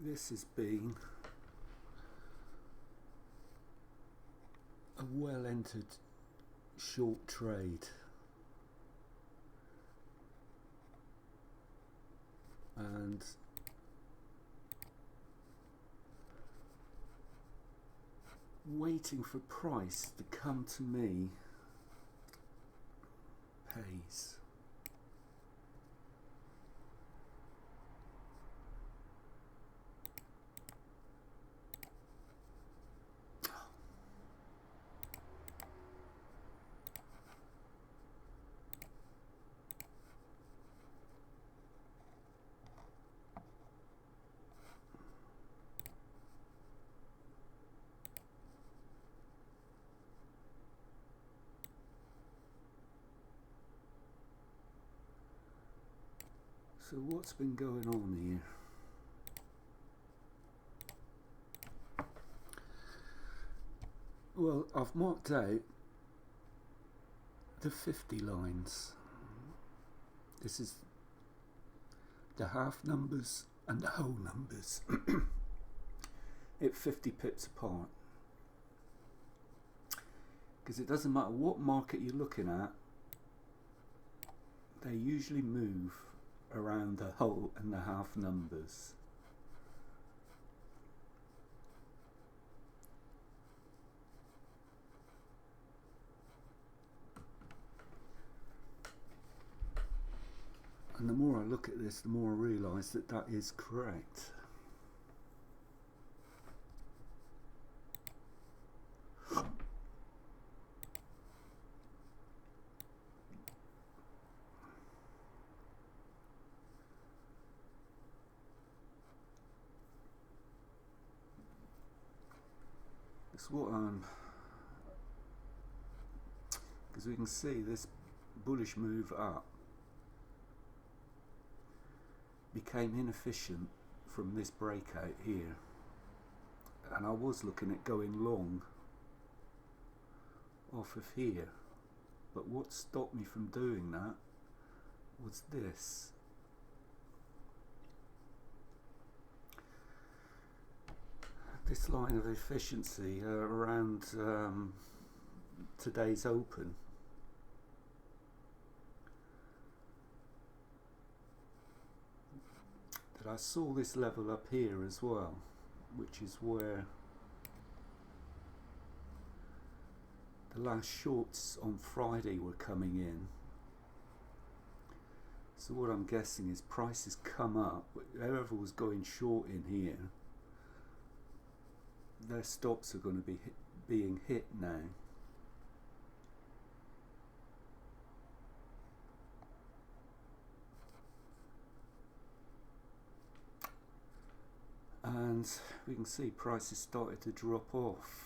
this has been a well entered short trade, and waiting for price to come to me pays. So what's been going on here? Well, I've marked out the 50 lines. This is the half numbers and the whole numbers at 50 pips apart, because it doesn't matter what market you're looking at, they usually move around the whole and the half numbers. And the more I look at this, the more I realise that that is correct. It's what because we can see this bullish move up became inefficient from this breakout here, and I was looking at going long off of here, but what stopped me from doing that was this. This line of efficiency around today's open. That I saw this level up here as well, which is where the last shorts on Friday were coming in. So what I'm guessing is prices come up, whoever was going short in here, their stops are going to be being hit now. And we can see prices started to drop off.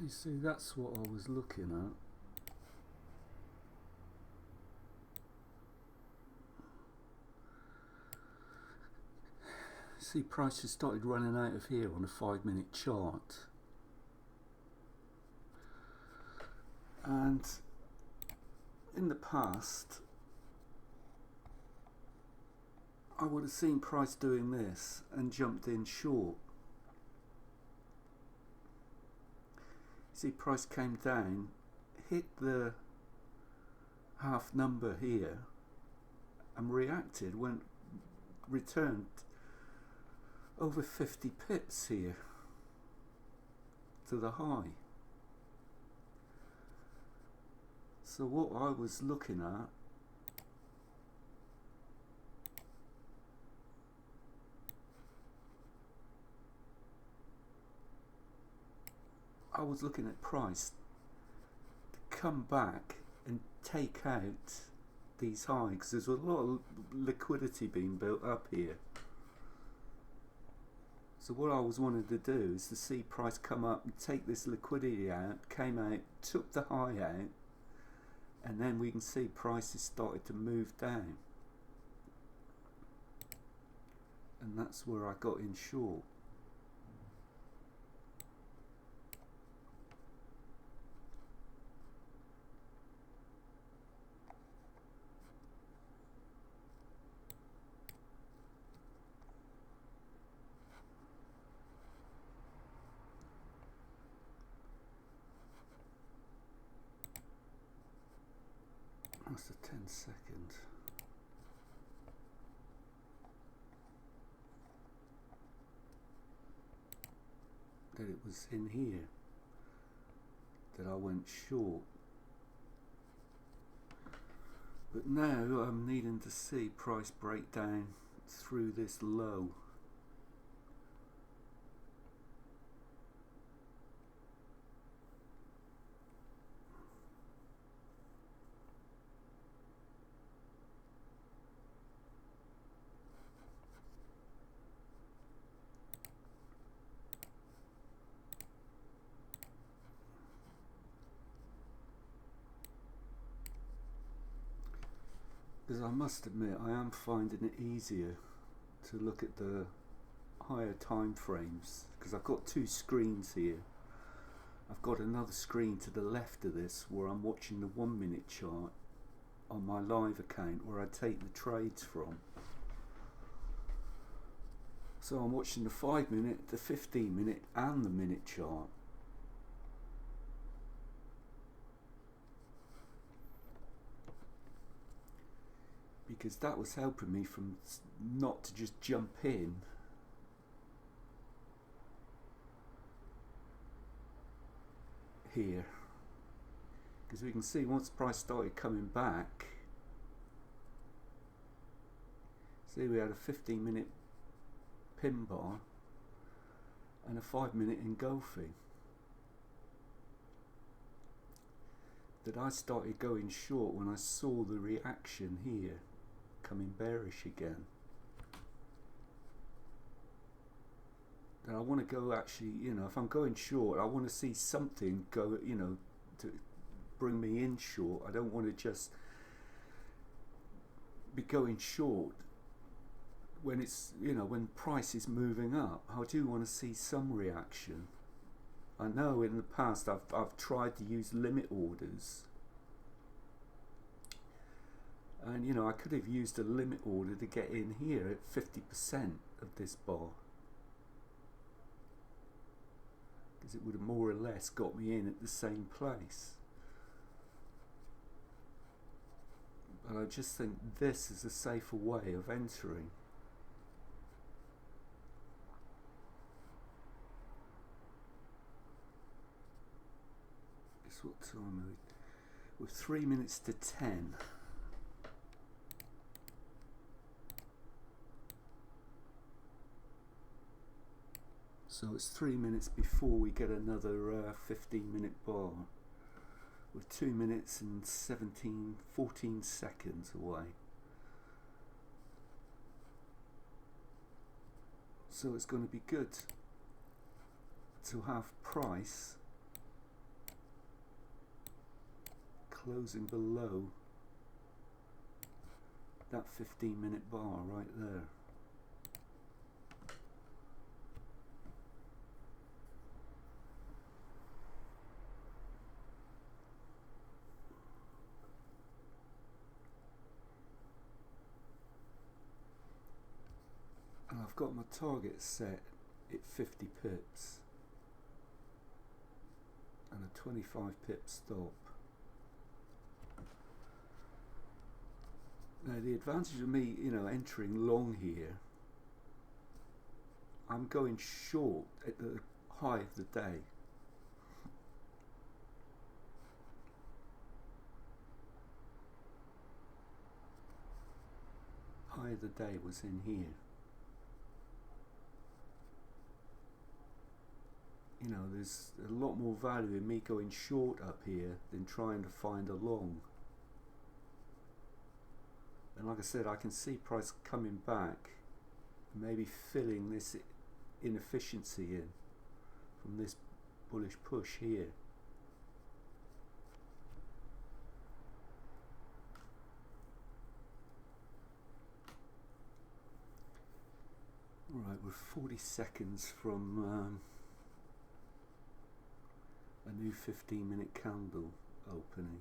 You see, that's what I was looking at. See, prices started running out of here on a 5-minute chart. And in the past, I would have seen price doing this and jumped in short. See, price came down, hit the half number here and reacted, went returned over 50 pips here to the high. So what I was looking at, I was looking at price to come back and take out these highs, because there's a lot of liquidity being built up here. So what I was wanting to do is to see price come up and take this liquidity out, came out, took the high out, and then we can see prices started to move down. And that's where I got in short. That's a 10-second. That it was in here that I went short. But now I'm needing to see price break down through this low. Because I must admit, I am finding it easier to look at the higher time frames, because I've got two screens here. I've got another screen to the left of this where I'm watching the 1 minute chart on my live account where I take the trades from. So I'm watching the 5 minute, the 15 minute and the minute chart. Because that was helping me from not to just jump in here, because we can see once the price started coming back, see we had a 15 minute pin bar and a 5 minute engulfing, that I started going short when I saw the reaction here coming bearish again. That I want to go actually, you know, if I'm going short, I want to see something go, you know, to bring me in short. I don't want to just be going short when it's, you know, when price is moving up. I do want to see some reaction. I know in the past I've tried to use limit orders, and you know, I could have used a limit order to get in here at 50% of this bar, because it would have more or less got me in at the same place. But I just think this is a safer way of entering. Guess what time are we? We're 3 minutes to 10. So it's 3 minutes before we get another 15 minute bar. We're 2 minutes and 14 seconds away. So it's going to be good to have price closing below that 15 minute bar right there. And I've got my target set at 50 pips and a 25 pip stop. Now the advantage of me, entering long here, I'm going short at the high of the day. High of the day was in here. There's a lot more value in me going short up here than trying to find a long. And like I said, I can see price coming back, maybe filling this inefficiency in from this bullish push here. Alright, we're 40 seconds from a new 15-minute candle opening.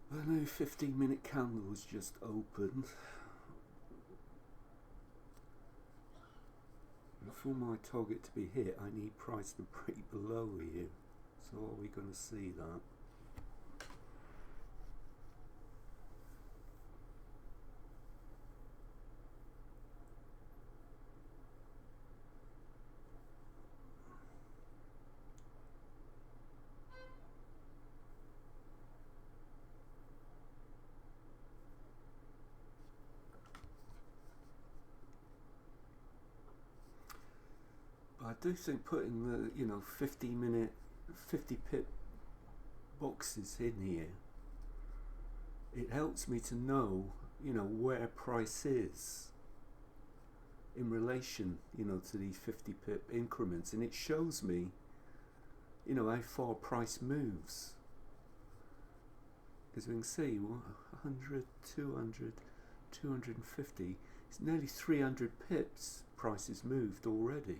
A new 15-minute candle has just opened. For my target to be hit, I need price to break below here. So are we going to see that? I do think putting the 50 pip boxes in here, it helps me to know where price is in relation to these 50 pip increments, and it shows me how far price moves. As we can see, 100, 200, 250, it's nearly 300 pips price has moved already.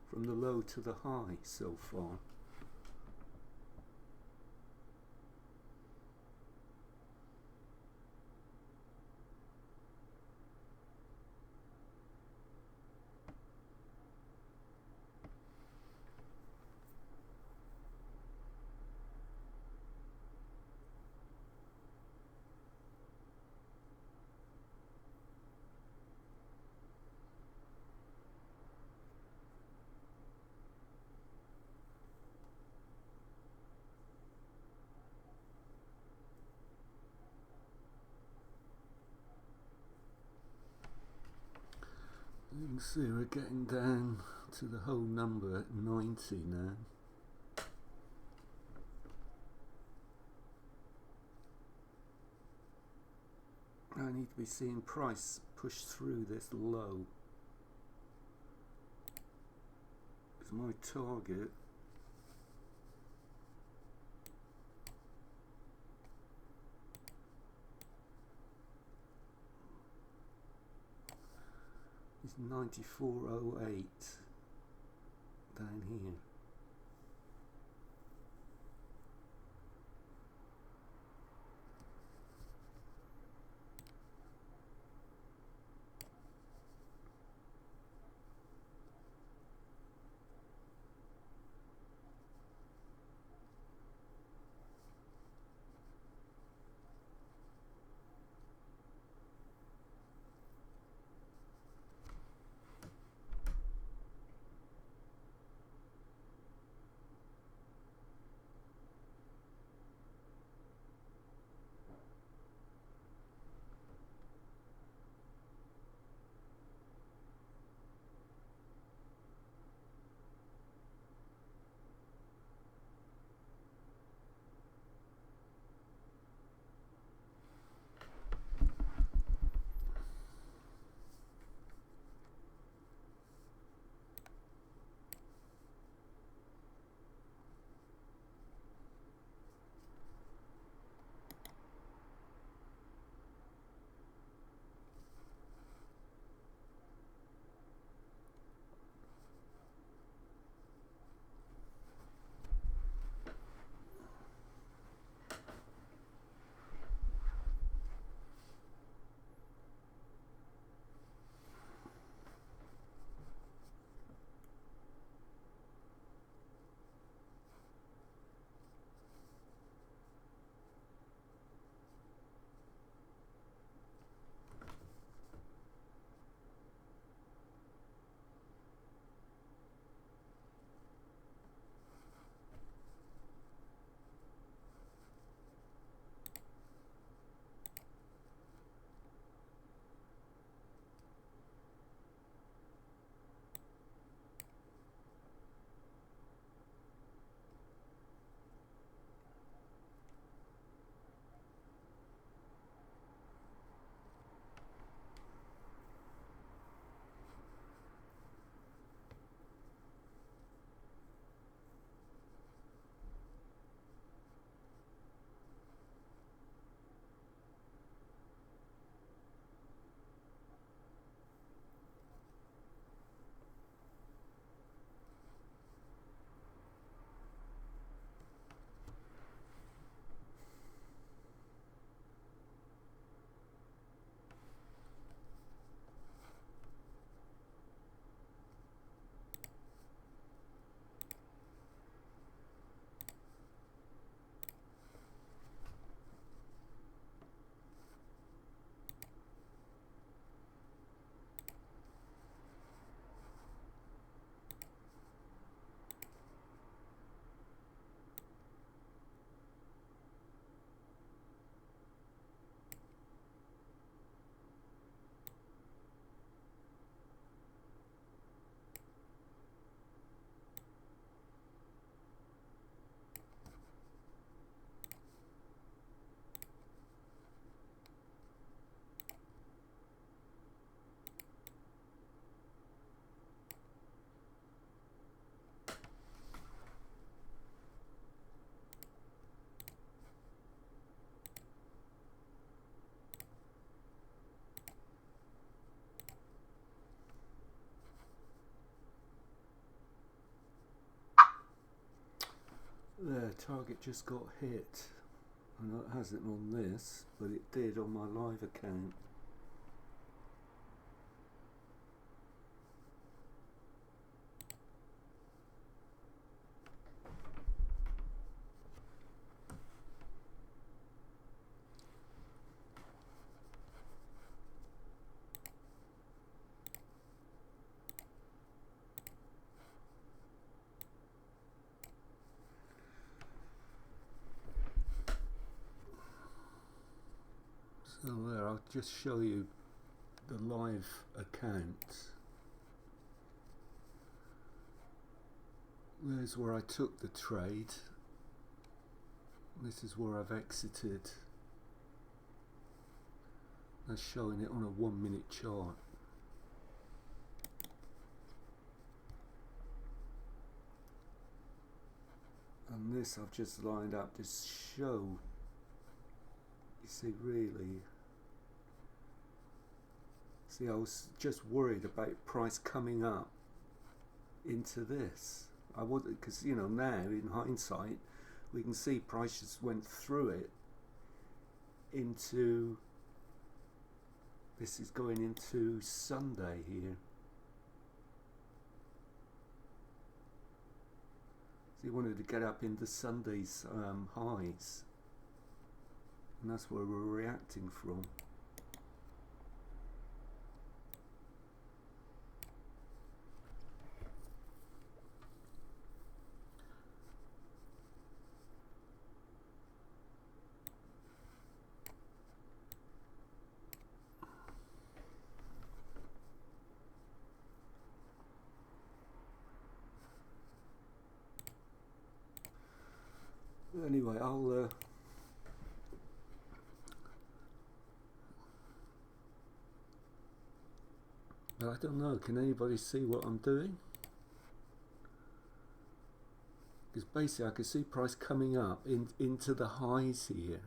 From the low to the high so far. You can see we're getting down to the whole number at 90 now. I need to be seeing price push through this low. Because my target is 94.08 down here. Yeah, target just got hit. I know it hasn't on this, but it did on my live account. So there, I'll just show you the live account. There's where I took the trade. This is where I've exited. That's showing it on a 1 minute chart. And this I've just lined up to show. You see, really. See, I was just worried about price coming up into this. I would, because you know, now in hindsight, we can see price just went through it into. This is going into Sunday here. So he wanted to get up into Sunday's highs, and that's where we're reacting from. Anyway, I'll but I don't know, can anybody see what I'm doing? Because basically I can see price coming up into the highs here.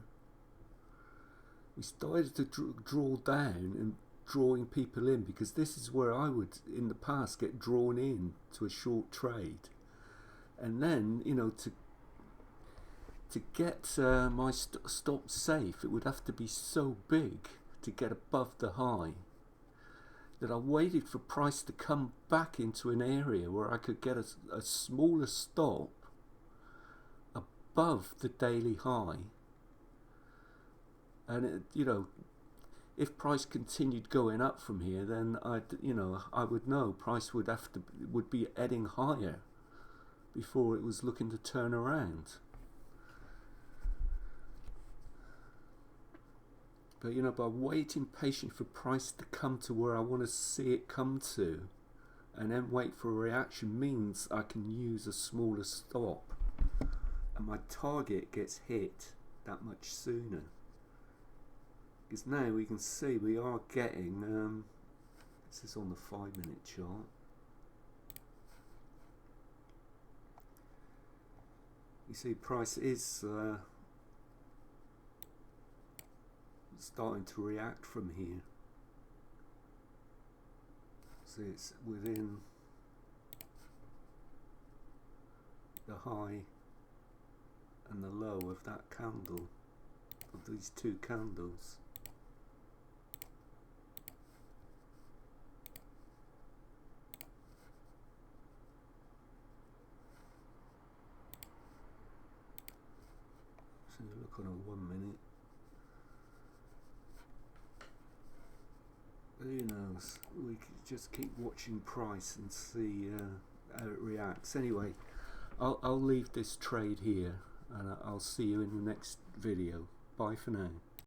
We started to draw down and drawing people in, because this is where I would in the past get drawn in to a short trade, and then you know, to get my stop safe, it would have to be so big to get above the high that I waited for price to come back into an area where I could get a smaller stop above the daily high. And it, you know, if price continued going up from here, then I would know price would be heading higher before it was looking to turn around. But you know, by waiting patient for price to come to where I want to see it come to, and then wait for a reaction, means I can use a smaller stop, and my target gets hit that much sooner. Because now we can see we are getting, this is on the 5 minute chart. You see price is starting to react from here. See, it's within the high and the low of that candle, of these two candles. So you look on a 1 minute. Who knows? We could just keep watching price and see how it reacts. Anyway, I'll leave this trade here, and I'll see you in the next video. Bye for now.